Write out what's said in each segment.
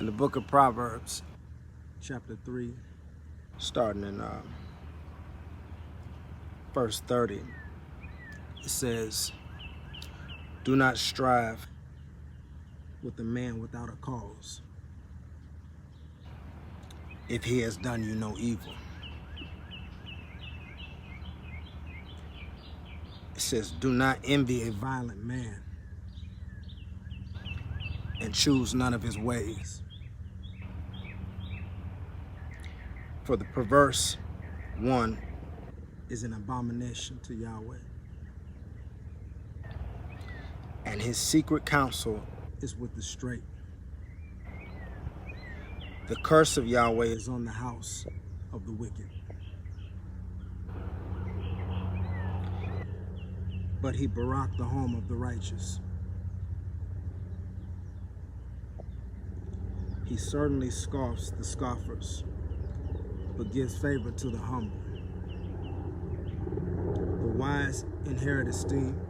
In the book of Proverbs, chapter 3, starting in verse 30, it says, "Do not strive with a man without a cause, if he has done you no evil." It says, "Do not envy a violent man, and choose none of his ways. For the perverse one is an abomination to Yahweh, and his secret counsel is with the straight. The curse of Yahweh is on the house of the wicked, but he barak the home of the righteous. He certainly scoffs the scoffers, but gives favor to the humble. The wise inherit esteem,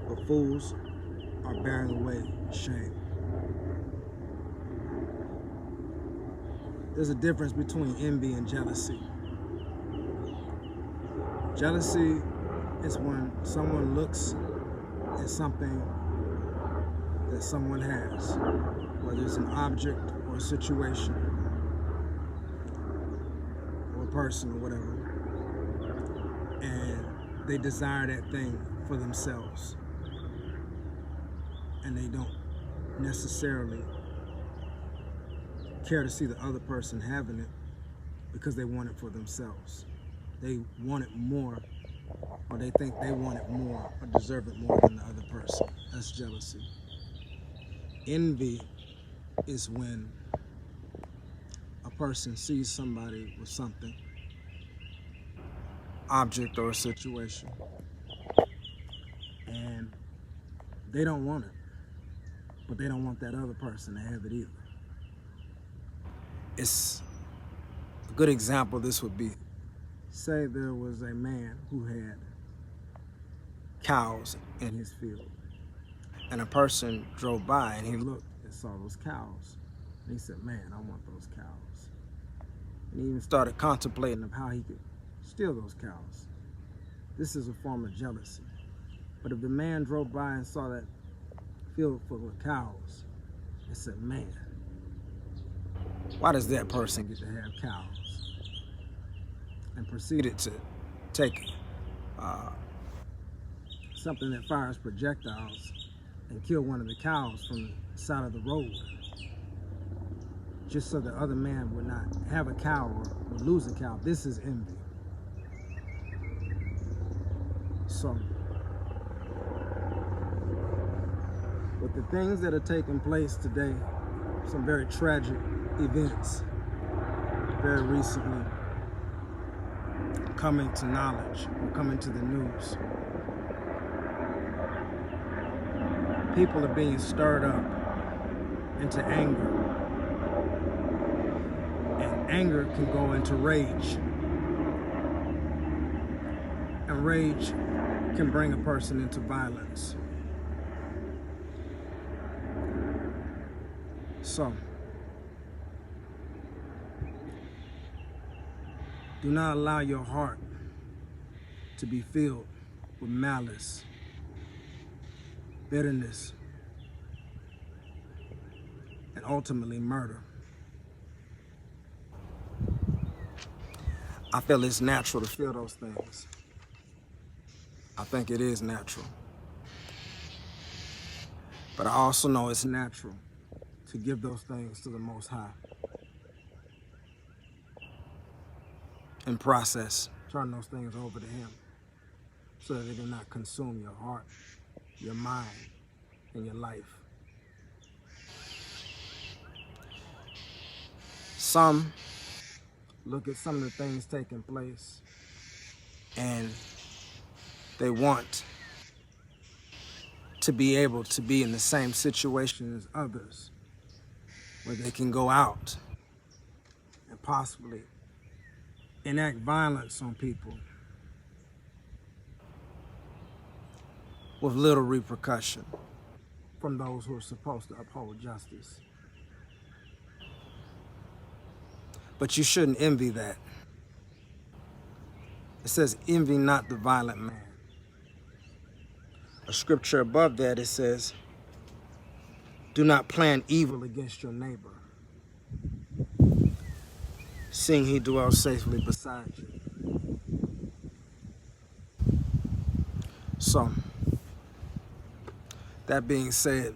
but fools are bearing away shame." There's a difference between envy and jealousy. Jealousy is when someone looks at something that someone has, whether it's an object or a situation or a person or whatever, and they desire that thing for themselves, and they don't necessarily care to see the other person having it because they want it for themselves. They want it more, or they think they want it more or deserve it more than the other person. That's jealousy. Envy is when a person sees somebody with something, object or a situation, and they don't want it, but they don't want that other person to have it either. It's a good example. This would be, say there was a man who had cows in his field, and a person drove by and he looked and saw those cows, and he said, "Man, I want those cows." And he even started contemplating of how he could steal those cows. This is a form of jealousy. But if the man drove by and saw that field full of cows and said, "Man, why does that person get to have cows?" and proceeded to take something that fires projectiles and kill one of the cows from the side of the road, just so the other man would not have a cow or would lose a cow. This is envy. So, with the things that are taking place today, some very tragic events very recently coming to knowledge or coming to the news, people are being stirred up into anger, and anger can go into rage, and rage can bring a person into violence. So, do not allow your heart to be filled with malice, bitterness, and ultimately murder. I feel it's natural to feel those things. I think it is natural. But I also know it's natural to give those things to the Most High and process, turn those things over to Him so that they do not consume your heart, your mind, and your life. Some look at some of the things taking place and they want to be able to be in the same situation as others, where they can go out and possibly enact violence on people with little repercussion from those who are supposed to uphold justice. But you shouldn't envy that. It says, envy not the violent man. A scripture above that, it says, do not plan evil against your neighbor, seeing he dwells safely beside you. So, that being said,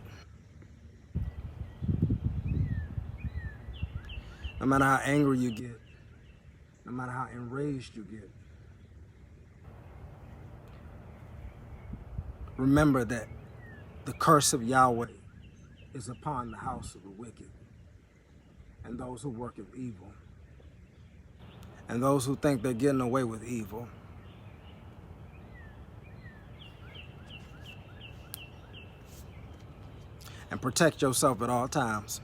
no matter how angry you get, no matter how enraged you get, remember that the curse of Yahweh is upon the house of the wicked and those who work of evil and those who think they're getting away with evil. And protect yourself at all times.